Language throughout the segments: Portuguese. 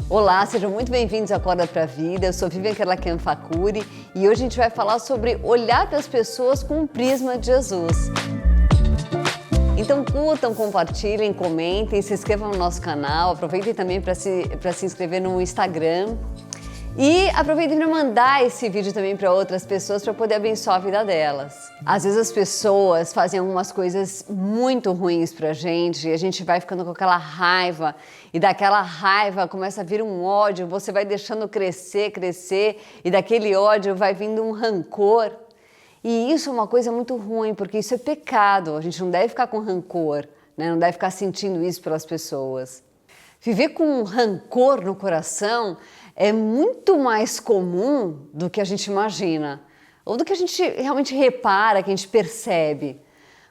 Olá, sejam muito bem-vindos ao Acorda Pra Vida. Eu sou Vivian Kerlakian Facuri e hoje a gente vai falar sobre olhar para as pessoas com o prisma de Jesus. Então curtam, compartilhem, comentem, se inscrevam no nosso canal, aproveitem também para se inscrever no Instagram e aproveitem para mandar esse vídeo também para outras pessoas para poder abençoar a vida delas. Às vezes as pessoas fazem algumas coisas muito ruins pra gente e a gente vai ficando com aquela raiva e daquela raiva começa a vir um ódio, você vai deixando crescer e daquele ódio vai vindo um rancor. E isso é uma coisa muito ruim, porque isso é pecado, a gente não deve ficar com rancor, né? Não deve ficar sentindo isso pelas pessoas. Viver com um rancor no coração é muito mais comum do que a gente imagina, ou do que a gente realmente repara, que a gente percebe.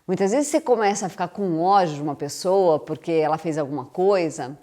Muitas vezes você começa a ficar com ódio de uma pessoa porque ela fez alguma coisa,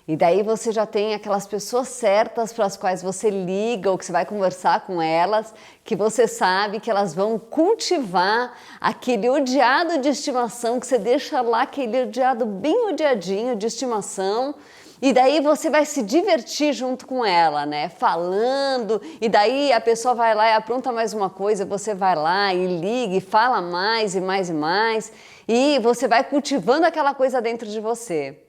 e daí você já tem aquelas pessoas certas para as quais você liga ou que você vai conversar com elas, que você sabe que elas vão cultivar aquele odiado de estimação, que você deixa lá aquele odiado bem odiadinho de estimação, e daí você vai se divertir junto com ela, né? Falando, e daí a pessoa vai lá e apronta mais uma coisa, você vai lá e liga e fala mais e mais e mais, e você vai cultivando aquela coisa dentro de você.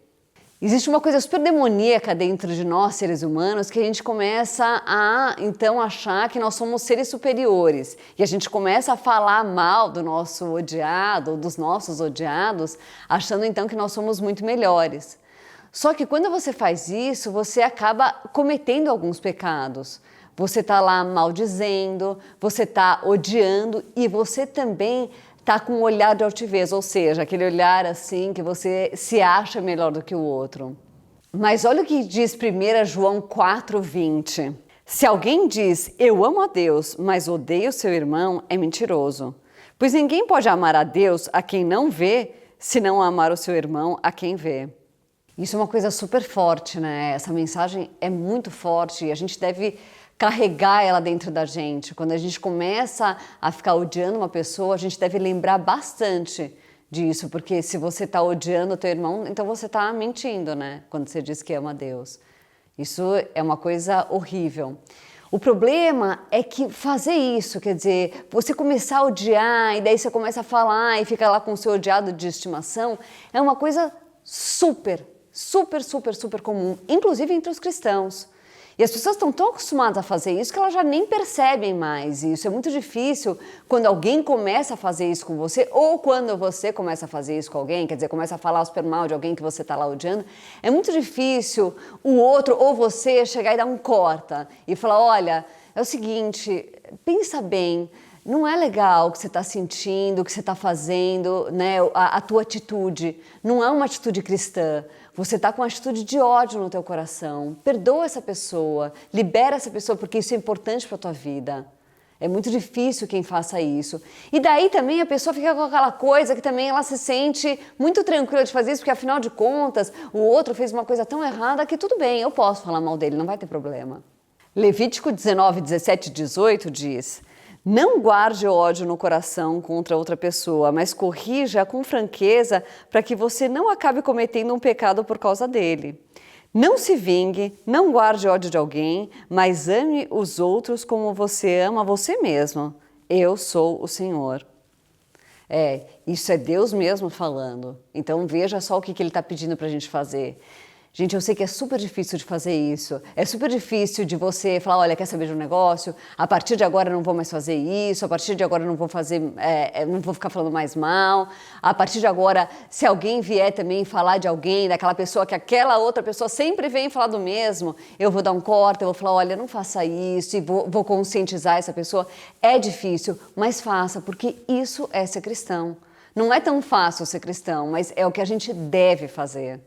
Existe uma coisa super demoníaca dentro de nós, seres humanos, que a gente começa a, então, achar que nós somos seres superiores. E a gente começa a falar mal do nosso odiado, ou dos nossos odiados, achando, então, que nós somos muito melhores. Só que quando você faz isso, você acaba cometendo alguns pecados. Você está lá maldizendo, você está odiando e você também está com um olhar de altivez, ou seja, aquele olhar assim que você se acha melhor do que o outro. Mas olha o que diz 1 João 4:20. Se alguém diz, eu amo a Deus, mas odeio seu irmão, é mentiroso. Pois ninguém pode amar a Deus a quem não vê, se não amar o seu irmão a quem vê. Isso é uma coisa super forte, né? Essa mensagem é muito forte e a gente deve carregar ela dentro da gente. Quando a gente começa a ficar odiando uma pessoa, a gente deve lembrar bastante disso, porque se você está odiando o teu irmão, então você está mentindo, né? Quando você diz que ama Deus. Isso é uma coisa horrível. O problema é que fazer isso, quer dizer, você começar a odiar e daí você começa a falar e fica lá com o seu odiado de estimação, é uma coisa super comum, inclusive entre os cristãos. E as pessoas estão tão acostumadas a fazer isso que elas já nem percebem mais isso. É muito difícil quando alguém começa a fazer isso com você ou quando você começa a fazer isso com alguém, quer dizer, começa a falar super mal de alguém que você está lá odiando. É muito difícil o outro ou você chegar e dar um corta e falar, olha, é o seguinte, pensa bem, não é legal o que você está sentindo, o que você está fazendo, né? A tua atitude não é uma atitude cristã. Você está com uma atitude de ódio no teu coração. Perdoa essa pessoa, libera essa pessoa porque isso é importante para a tua vida. É muito difícil quem faça isso. E daí também a pessoa fica com aquela coisa que também ela se sente muito tranquila de fazer isso, porque afinal de contas o outro fez uma coisa tão errada que tudo bem, eu posso falar mal dele, não vai ter problema. Levítico 19, 17 e 18 diz: não guarde ódio no coração contra outra pessoa, mas corrija com franqueza para que você não acabe cometendo um pecado por causa dele. Não se vingue, não guarde ódio de alguém, mas ame os outros como você ama você mesmo. Eu sou o Senhor. Isso é Deus mesmo falando. Então veja só o que Ele está pedindo para a gente fazer. Gente, eu sei que é super difícil de fazer isso, é super difícil de você falar, olha, quer saber de um negócio? A partir de agora eu não vou mais fazer isso, a partir de agora eu não vou fazer, não vou ficar falando mais mal, a partir de agora, se alguém vier também falar de alguém, daquela pessoa que aquela outra pessoa sempre vem falar do mesmo, eu vou dar um corte, eu vou falar, olha, não faça isso, e vou conscientizar essa pessoa. É difícil, mas faça, porque isso é ser cristão. Não é tão fácil ser cristão, mas é o que a gente deve fazer.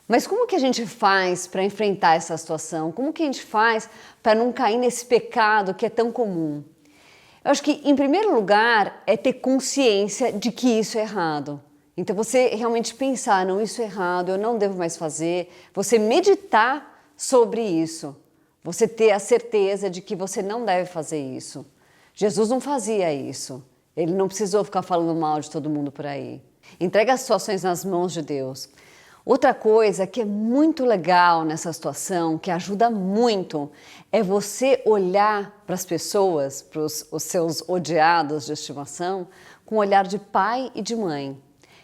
Mas como que a gente faz para enfrentar essa situação? Como que a gente faz para não cair nesse pecado que é tão comum? Eu acho que, em primeiro lugar, é ter consciência de que isso é errado. Então, você realmente pensar, não, isso é errado, eu não devo mais fazer. Você meditar sobre isso. Você ter a certeza de que você não deve fazer isso. Jesus não fazia isso. Ele não precisou ficar falando mal de todo mundo por aí. Entrega as situações nas mãos de Deus. Outra coisa que é muito legal nessa situação, que ajuda muito, é você olhar para as pessoas, para os seus odiados de estimação, com um olhar de pai e de mãe.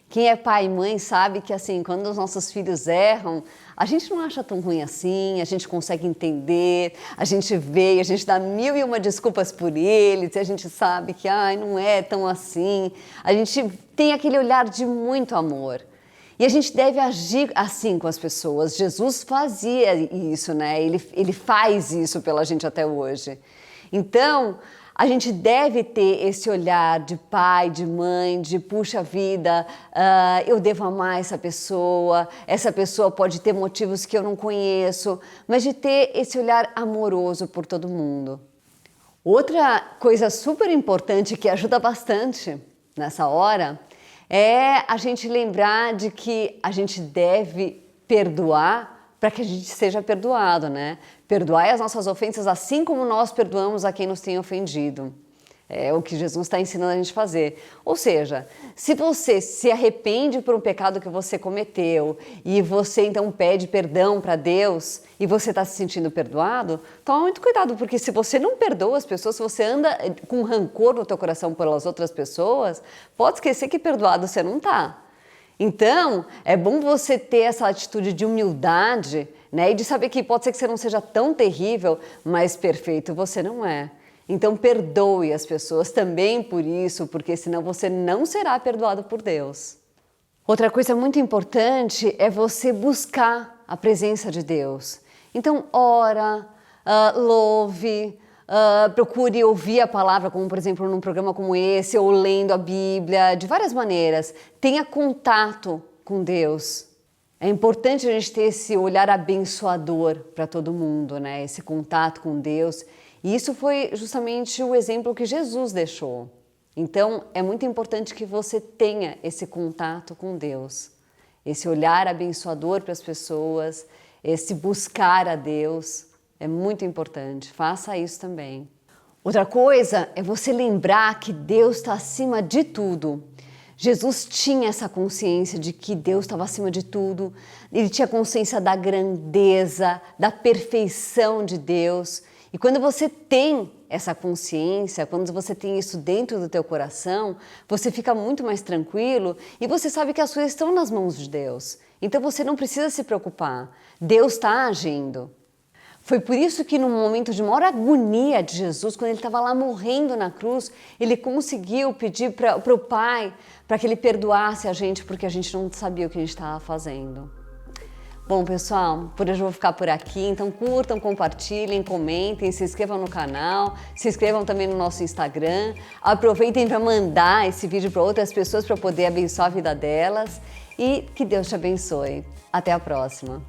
Quem é pai e mãe sabe que assim, quando os nossos filhos erram, a gente não acha tão ruim assim, a gente consegue entender, a gente vê, a gente dá 1001 desculpas por eles, e a gente sabe que não é tão assim. A gente tem aquele olhar de muito amor. E a gente deve agir assim com as pessoas. Jesus fazia isso, né? Ele faz isso pela gente até hoje. Então, a gente deve ter esse olhar de pai, de mãe, de puxa vida, eu devo amar essa pessoa pode ter motivos que eu não conheço, mas de ter esse olhar amoroso por todo mundo. Outra coisa super importante que ajuda bastante nessa hora é a gente lembrar de que a gente deve perdoar para que a gente seja perdoado, né? Perdoai as nossas ofensas assim como nós perdoamos a quem nos tem ofendido. É o que Jesus está ensinando a gente a fazer. Ou seja, se você se arrepende por um pecado que você cometeu e você então pede perdão para Deus e você está se sentindo perdoado, toma muito cuidado, porque se você não perdoa as pessoas, se você anda com rancor no teu coração pelas outras pessoas, pode esquecer que perdoado você não está. Então, é bom você ter essa atitude de humildade, né? E de saber que pode ser que você não seja tão terrível, mas perfeito você não é. Então, perdoe as pessoas também por isso, porque senão você não será perdoado por Deus. Outra coisa muito importante é você buscar a presença de Deus. Então, ora, louve, procure ouvir a palavra, como por exemplo num programa como esse, ou lendo a Bíblia, de várias maneiras. Tenha contato com Deus. É importante a gente ter esse olhar abençoador para todo mundo, né? Esse contato com Deus. E isso foi justamente o exemplo que Jesus deixou. Então, é muito importante que você tenha esse contato com Deus, esse olhar abençoador para as pessoas, esse buscar a Deus. É muito importante, faça isso também. Outra coisa é você lembrar que Deus está acima de tudo. Jesus tinha essa consciência de que Deus estava acima de tudo, ele tinha consciência da grandeza, da perfeição de Deus. E quando você tem essa consciência, quando você tem isso dentro do teu coração, você fica muito mais tranquilo e você sabe que as coisas estão nas mãos de Deus. Então você não precisa se preocupar, Deus está agindo. Foi por isso que no momento de maior agonia de Jesus, quando ele estava lá morrendo na cruz, ele conseguiu pedir para o Pai para que ele perdoasse a gente, porque a gente não sabia o que a gente estava fazendo. Bom, pessoal, por hoje eu vou ficar por aqui, então curtam, compartilhem, comentem, se inscrevam no canal, se inscrevam também no nosso Instagram, aproveitem para mandar esse vídeo para outras pessoas para poder abençoar a vida delas e que Deus te abençoe. Até a próxima!